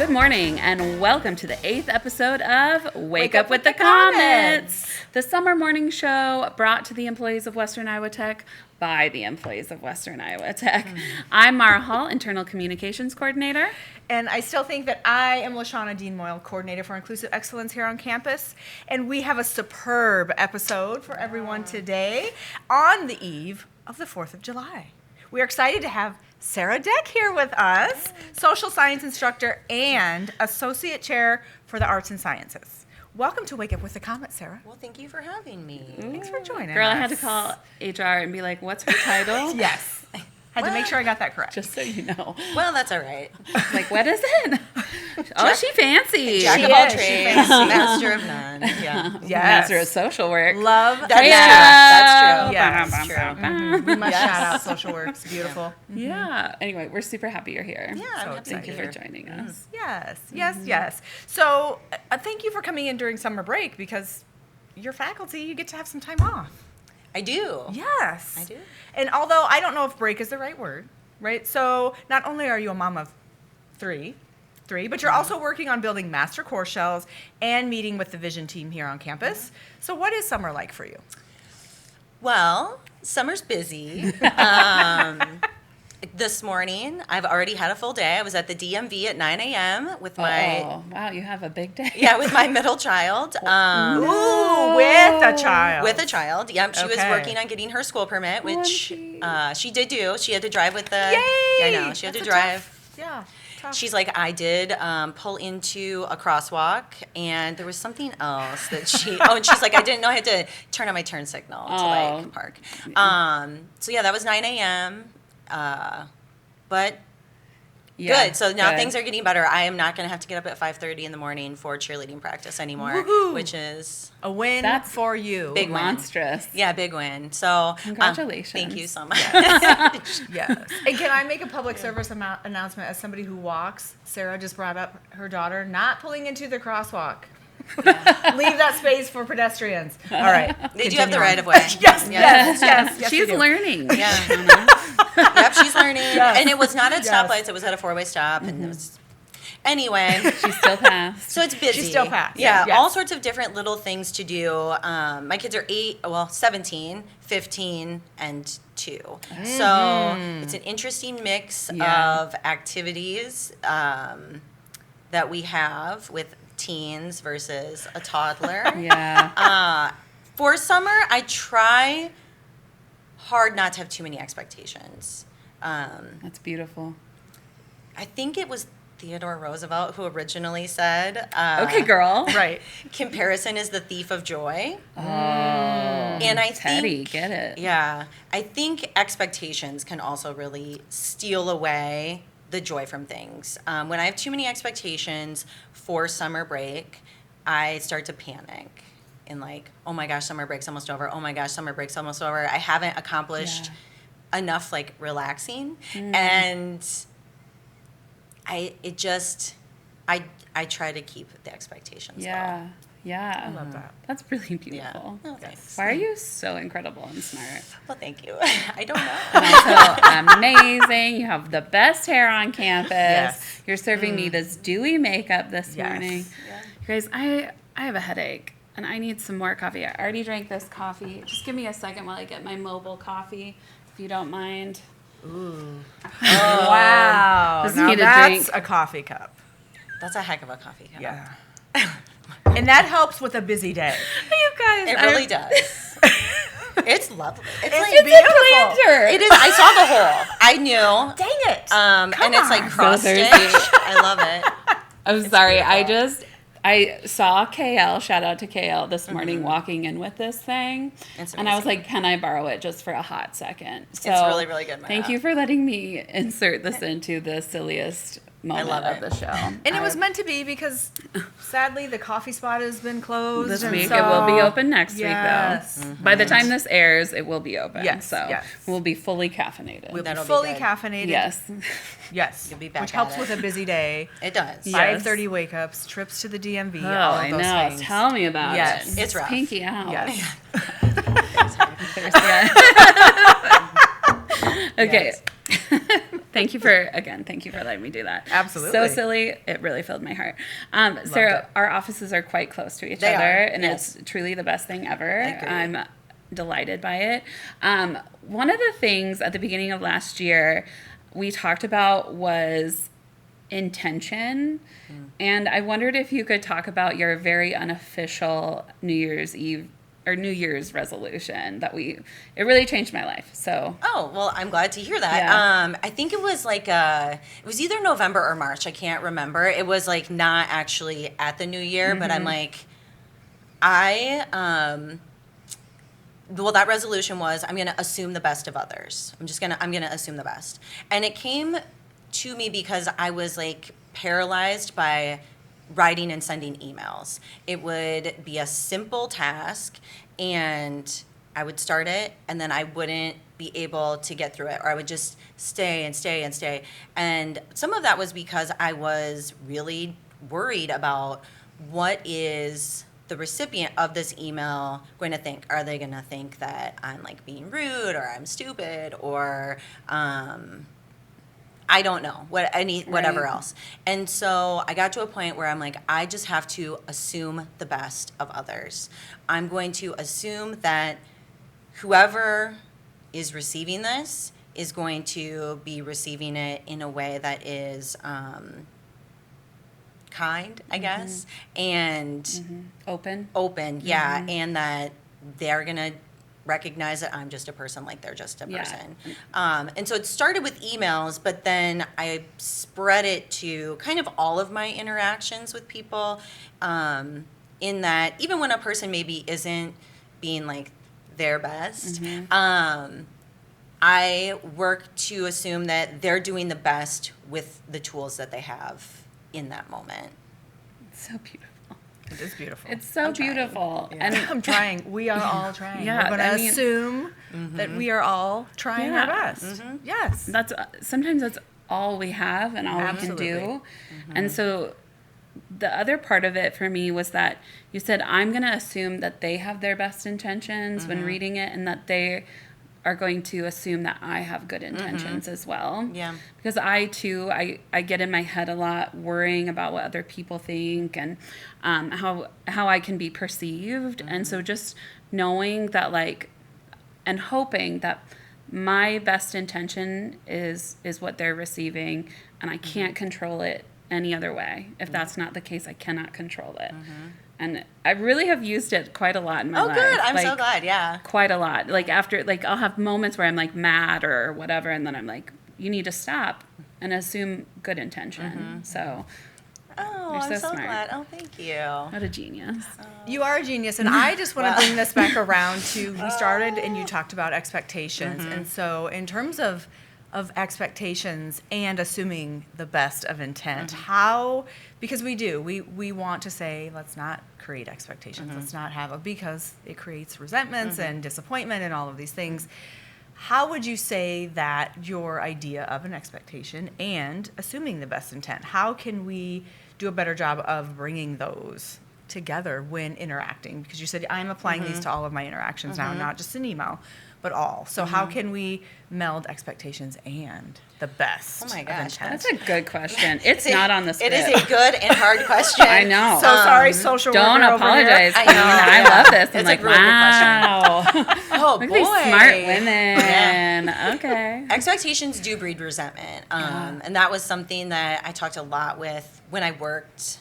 Good morning, and welcome to the 8th episode of Wake Up with the Comets, the summer morning show brought to the employees of Western Iowa Tech by the employees of Western Iowa Tech. I'm Mara Hall, Internal Communications Coordinator. And I still think that I am LaShawna Dean Moyle, Coordinator for Inclusive Excellence here on campus. And we have a superb episode for everyone today on the eve of the 4th of July. We are excited to have Sarah Deck here with us, Social Science Instructor and Associate Chair for the Arts and Sciences. Welcome to Wake Up with the Comets, Sarah. Well, thank you for having me. Thanks for joining Girl, us. I had to call HR and be like, what's her title? Yes. Had to make sure I got that correct. Just so you know. Well, that's all right. Like, what is it? Oh, she fancy. Jack She of all is, she trades, fancy. master of none. Yeah, Yes. Master of social work. Love that's that. true. Yes. That's true. We must Yes. shout out Social Works. Beautiful. Yeah. Anyway, we're super happy you're here. Yeah, I'm happy Thank to you be for here. joining us. Yes, yes, yes. So thank you for coming in during summer break because you're faculty, you get to have some time off. I do. Yes. I do. And although I don't know if break is the right word, right? So not only are you a mom of three, but you're also working on building master course shells and meeting with the vision team here on campus. So what is summer like for you? Well, summer's busy. This morning, I've already had a full day. I was at the DMV at 9 a.m. with my Oh, wow, you have a big day. with my middle child. Ooh, with a child. With a child. Yep, she was Okay. working on getting her school permit, which Lucky. she did do. She had to drive with the. Yay! I know, she had That's to a drive. Tough. She's like, I did pull into a crosswalk, and there was something else that she. Oh, and she's like, I didn't know I had to turn on my turn signal to like park. So yeah, that was 9 a.m. But Yeah, good. So now good. things are getting better. I am not going to have to get up at 5:30 in the morning for cheerleading practice anymore, Woohoo! which is A win That's for you. big win. Monstrous. Yeah, big win. So Congratulations. thank you so much. Yes. And can I make a public service announcement as somebody who walks? Sarah just brought up her daughter not pulling into the crosswalk. Leave that space for pedestrians. All right. They do have the continue right on. of way. Yes, She's we do. learning. Yeah. Yep, she's learning. Yes. And it was not at Yes. stoplights, it was at a four-way stop. And it was. Anyway. She's still passed. So it's busy. She's still passed. Yeah, Yes. all sorts of different little things to do. My kids are 17, 15, and 2. So it's an interesting mix Yeah. of activities that we have with teens versus a toddler. Yeah. For summer, I try hard not to have too many expectations. That's beautiful. I think it was Theodore Roosevelt who originally said, Okay, girl. Right. comparison is the thief of joy. Oh. And I Teddy, think, get it. yeah, I think expectations can also really steal away the joy from things. When I have too many expectations for summer break, I start to panic and like, oh my gosh, summer break's almost over. Oh my gosh, summer break's almost over. I haven't accomplished enough like relaxing, and I try to keep the expectations low. Yeah. I love that. That's really Yeah. beautiful. Oh, thanks. Why are you so incredible and smart? Well, thank you. I don't know. And also amazing. You have the best hair on campus. Yes. You're serving me this dewy makeup this Yes. morning. Yeah. You guys, I have a headache and I need some more coffee. I already drank this coffee. Just give me a second while I get my mobile coffee, if you don't mind. Wow. Just Now need a that's drink. a coffee cup. That's a heck of a coffee cup. Yeah. And that helps with a busy day. You guys, It really does. It's lovely. It's like It's beautiful. planter. it is. I saw the hole. I knew. Dang it. And it's like on. cross So stitch. thirsty. I love it. I'm sorry. beautiful. I saw KL, shout out to KL, this morning walking in with this thing. It's And I was amazing. like, can I borrow it just for a hot second? So It's really, really good, Mara. Thank you for letting me insert this into the silliest moment love of it. the show. And it was meant to be because sadly the coffee spot has been closed. This and week. so- It will be open next Yes. week, though. By the time this airs, it will be open. Yes, So yes. we'll be fully caffeinated. We'll be That'll be fully good. caffeinated. Yes. Yes. You'll be back Which at helps it. with a busy day. It does. Yeah. 5:30 wake ups, trips to the DMV, Oh, all of I those know. things. Tell me about Yes. it. It's rough. Pinky out. Yes. Thirsty. Okay. Yes. Thank Thank you for letting me do that. Absolutely. So silly. It really filled my heart. Sarah, our offices are quite close to each They other, are, and yes. it's truly the best thing ever. Agree. I'm delighted by it. One of the things at the beginning of last year we talked about was intention. And I wondered if you could talk about your very unofficial New Year's Eve or New Year's resolution it really changed my life. So. Oh, well, I'm glad to hear that. Yeah. I think it was like, it was either November or March. I can't remember. It was like not actually at the new year, but I'm like, well, that resolution was I'm going to assume the best of others. I'm going to assume the best. And it came to me because I was like paralyzed by writing and sending emails. It would be a simple task and I would start it and then I wouldn't be able to get through it, or I would just stay and stay and stay. And some of that was because I was really worried about what is the recipient of this email going to think. Are they going to think that I'm like being rude, or I'm stupid, or I don't know whatever Right. else. And so I got to a point where I'm like, I just have to assume the best of others. I'm going to assume that whoever is receiving this is going to be receiving it in a way that is kind, I guess, and open, yeah, and that they're gonna recognize that I'm just a person like they're just a Yeah. person. And so it started with emails, but then I spread it to kind of all of my interactions with people, in that even when a person maybe isn't being like their best, I work to assume that they're doing the best with the tools that they have in that moment. It's so beautiful. It is beautiful. It's so I'm trying. beautiful. Yeah. And I'm trying. We are all trying. Yeah, We're going I to mean- assume that we are all trying our Yeah. best. Yes. sometimes that's all we have and all Absolutely. we can do. And so the other part of it for me was that you said, I'm going to assume that they have their best intentions when reading it, and that they are going to assume that I have good intentions as well. Yeah. Because I get in my head a lot worrying about what other people think and how I can be perceived. And so just knowing that, like, and hoping that my best intention is what they're receiving, and I can't control it any other way. If that's not the case, I cannot control it. And I really have used it quite a lot in my life. Oh, good. I'm so Like, glad. Yeah. quite a lot. Like after, like I'll have moments where I'm like mad or whatever, and then I'm like, you need to stop and assume good intention. So Oh, You're I'm so so smart. glad. Oh, thank you. what a genius. You are a genius, and I just want to bring this back around to, we started and you talked about expectations. And so in terms of expectations and assuming the best of intent, how, because we want to say, let's not create expectations, let's not have because it creates resentments and disappointment and all of these things. How would you say that your idea of an expectation and assuming the best intent, how can we do a better job of bringing those together when interacting? Because you said I'm applying these to all of my interactions now, not just an email, but all. So how can we meld expectations and the best Oh my of gosh, intent? That's a good question. It's not on the script. It is a good and hard question. I know. So sorry, social Don't worker over here. apologize. I Queen. know, I yeah. love this. I'm It's a like, really good wow. Oh, Look at boy. these smart women. Yeah. Okay. Expectations do breed resentment. And that was something that I talked a lot with when I worked,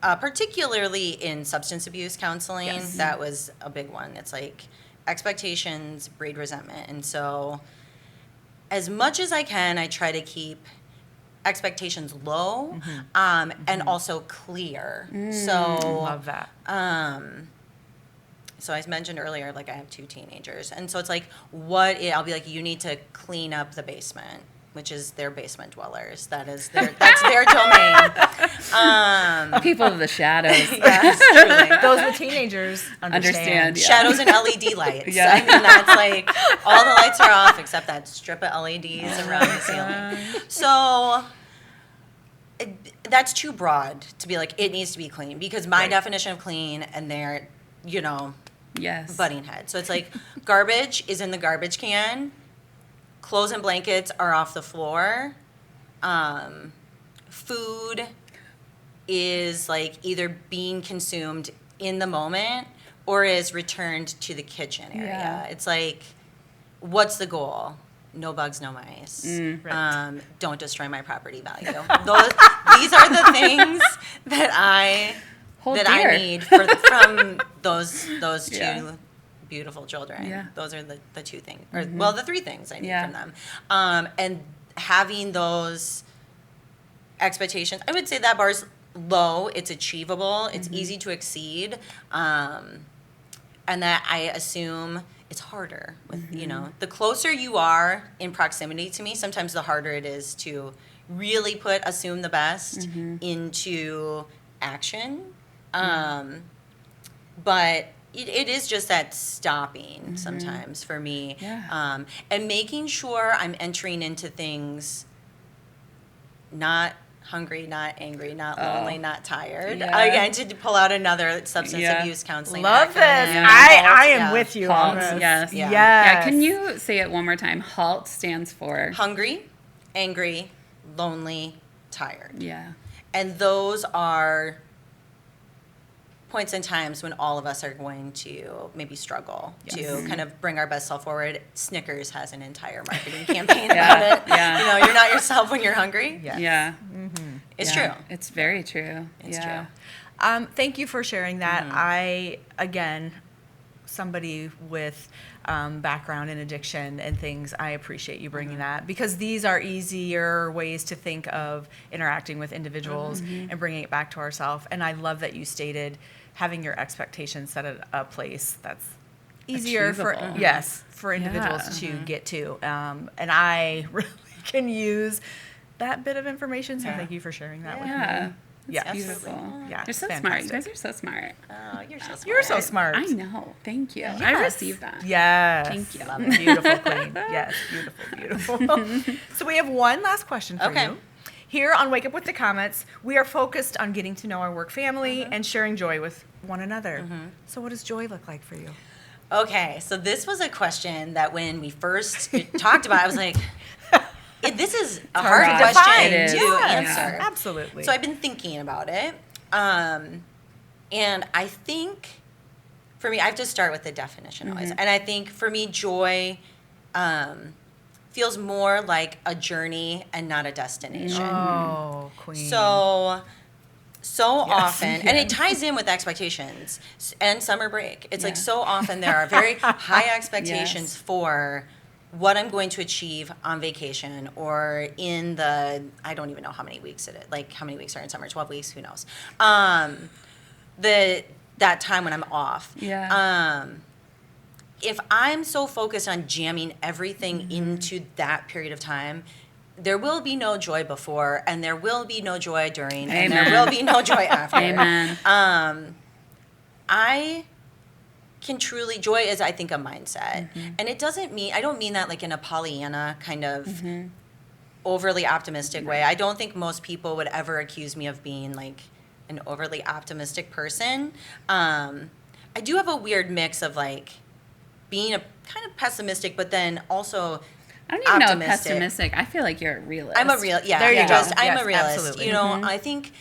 particularly in substance abuse counseling. Yes. That was a big one. It's like expectations breed resentment. And so as much as I can, I try to keep expectations low, and also clear. So Love that. so I mentioned earlier, like I have 2 teenagers, and so it's like, I'll be like, you need to clean up the basement, which is their basement dwellers. That's their domain. People of the shadows. Yes, truly. Those with teenagers understand. Yeah. Shadows and LED lights. Yeah. I mean, that's like, all the lights are off except that strip of LEDs around the ceiling. So that's too broad to be like, it needs to be clean, because my Right. definition of clean and their, Yes. butting head. So it's like, garbage is in the garbage can, clothes and blankets are off the floor, food is like either being consumed in the moment or is returned to the kitchen area. Yeah. It's like, what's the goal? No bugs, no mice. Right. Don't destroy my property value. These are the things that I Hold that dear. I need from those two Yeah. beautiful children. Yeah. Those are the two things, or well, the three things I need Yeah. from them. And having those expectations, I would say that bar's low. It's achievable. It's easy to exceed, and that I assume it's harder with the closer you are in proximity to me, sometimes the harder it is to really assume the best into action. But it is just that stopping sometimes for me, Yeah. and making sure I'm entering into things not hungry, not angry, not lonely, not tired. Yeah. Again, to pull out another substance Yeah. abuse counseling. Love this. acronym. Yeah. I am Yeah. with you HALT, on this. yes. Yeah. Yeah, can you say it one more time? HALT stands for? Hungry, angry, lonely, tired. Yeah. And those are points and times when all of us are going to maybe struggle to kind of bring our best self forward. Snickers has an entire marketing campaign about it. Yeah. You're not yourself when you're hungry. Yes. Yeah. It's Yeah. true. It's very true. It's yeah. true. Thank you for sharing that. I, again, somebody with background in addiction and things, I appreciate you bringing that, because these are easier ways to think of interacting with individuals and bringing it back to ourselves. And I love that you stated having your expectations set at a place that's easier Achievable. for individuals Yeah. to get to. And I really can use that bit of information, so thank you for sharing that with me. Yeah. It's Yes. beautiful. Yeah, You're so it's smart. You fantastic. guys are so smart. Oh, you're so smart. You're so smart. I know. Thank you. I Yes. received that. Yes. Thank you. Love it. Beautiful queen. Yes, beautiful, beautiful. So we have one last question for Okay. you. Here on Wake Up with the Comets, we are focused on getting to know our work family and sharing joy with one another. So what does joy look like for you? Okay, so this was a question that when we first talked about it, I was like, this is a hard to question define. It is. to Yeah. answer. Absolutely. So I've been thinking about it. And I think for me, I have to start with the definition always. And I think for me, joy feels more like a journey and not a destination. Oh, queen. So often, and it ties in with expectations and summer break. It's like Yeah. so often there are very high expectations Yes. for what I'm going to achieve on vacation or in I don't even know how many weeks it is. Like how many weeks are in summer? 12 weeks? Who knows? That time when I'm off. Yeah. If I'm so focused on jamming everything into that period of time, there will be no joy before, and there will be no joy during, and there Amen. will be no joy after. Amen. I can truly, joy is, I think, a mindset. And it doesn't mean, I don't mean that like in a Pollyanna kind of overly optimistic way. I don't think most people would ever accuse me of being like an overly optimistic person. I do have a weird mix of like being a kind of pessimistic, but then also I don't even know if optimistic. pessimistic. I feel like you're a realist. I'm a real, yeah. There you I'm go. I'm Yes, a realist. absolutely. You know, I think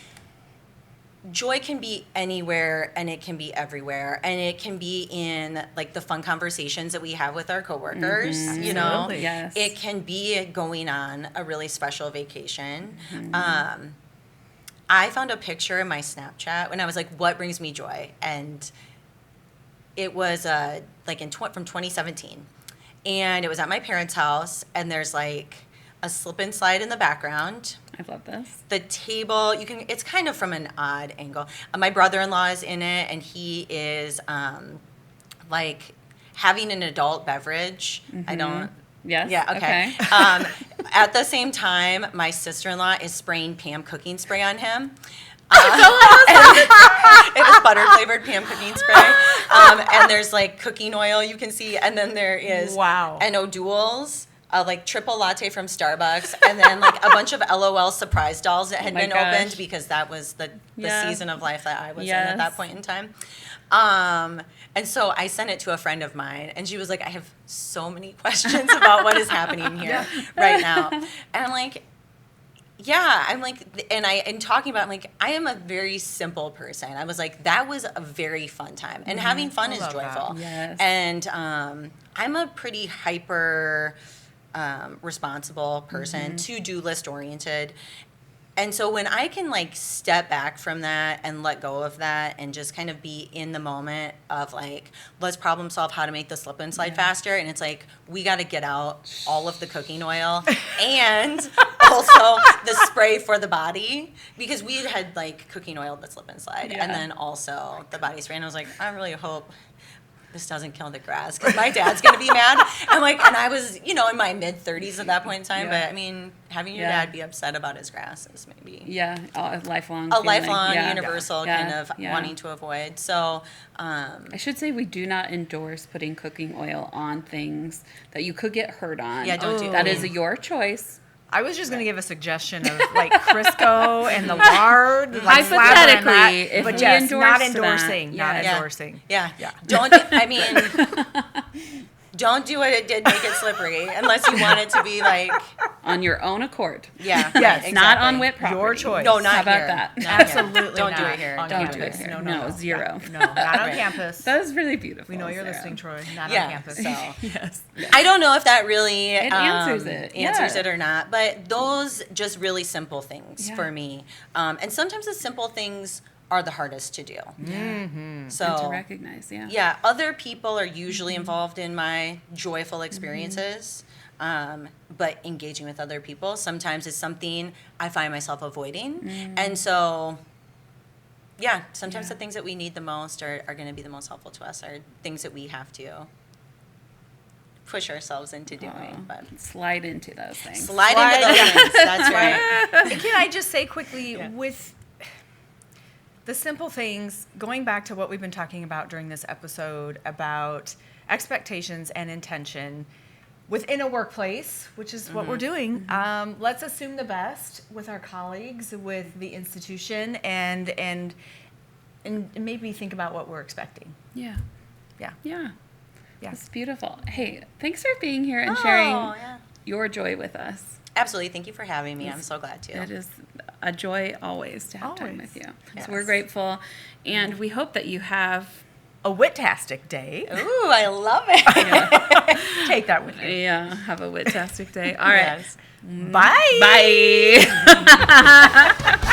joy can be anywhere and it can be everywhere, and it can be in like the fun conversations that we have with our coworkers. You know, Absolutely. Yes. it can be going on a really special vacation. I found a picture in my Snapchat when I was like, "What brings me joy?" and it was like from 2017. And it was at my parents' house, and there's like a slip and slide in the background. I love this. The table, it's kind of from an odd angle. My brother-in-law is in it, and he is like having an adult beverage. I don't. Yes. Yeah, okay. At the same time, my sister-in-law is spraying Pam cooking spray on him. It was butter flavored Pam cooking spray. And there's like cooking oil you can see. And then there is Wow. an O'Doul's, like triple latte from Starbucks. And then like a bunch of LOL surprise dolls that had my been gosh. opened because that was the Yeah. season of life that I was in Yes. at that point in time. And so I sent it to a friend of mine, and she was like, I have so many questions about what is happening here right now. And I'm like, Yeah, I'm like, and talking about, I'm like, I am a very simple person. I was like, that was a very fun time, and having fun is love that. joyful. Yes. And I'm a pretty hyper responsible person, to-do list oriented. And so when I can like step back from that and let go of that and just kind of be in the moment of like, let's problem solve how to make the slip and slide faster. And it's like, we got to get out all of the cooking oil and also the spray for the body, because we had like cooking oil that slip and slide and then also the body spray. And I was like, I really hope this doesn't kill the grass, because my dad's going to be mad. I'm like, and I was, in my mid-30s at that point in time. But, I mean, having your dad be upset about his grass is maybe a lifelong a feeling. lifelong, Yeah. universal Yeah. kind of Yeah. wanting to avoid. So, I should say we do not endorse putting cooking oil on things that you could get hurt on. Yeah, don't do That that. is your choice. I was just going to give a suggestion of like Crisco and the lard. Like Hypothetically, slather on that, if but we yes, endorse not that, endorsing. Not yes. endorsing. yeah. Yeah. Don't do what it did, make it slippery, unless you want it to be like, On your own accord. yeah. Yes. right, Not on exactly. WIT property. Your choice. No, not How about here. that? Not here. Absolutely Don't do not it here. on Don't do campus. it here. No, No, zero. No, not on Right. campus. That was really beautiful. We know you're Sarah. listening, Troy. Not Yeah, on campus. so. Yes. I don't know if that really It answers it. answers Yeah. it or not, but those just really simple things Yeah. for me. And sometimes the simple things are the hardest to do. And to So recognize, yeah, other people are usually involved in my joyful experiences. But engaging with other people sometimes is something I find myself avoiding. And so, yeah, sometimes the things that we need the most are going to be the most helpful to us, are things that we have to push ourselves into doing. But slide into those things. slide into those things. That's right. And can I just say quickly, with the simple things, going back to what we've been talking about during this episode about expectations and intention within a workplace, which is what we're doing, let's assume the best with our colleagues, with the institution, and maybe think about what we're expecting. Yeah. Yeah. Yeah. Yeah. That's beautiful. Hey, thanks for being here and sharing yeah. your joy with us. Absolutely. Thank you for having me. I'm so glad to. It is a joy always to have time Always. with you. Yes. So we're grateful. And we hope that you have, A Wit-tastic day. Ooh, I love it. Take that with you. have a wit-tastic day. All right. Yes. Bye. Bye.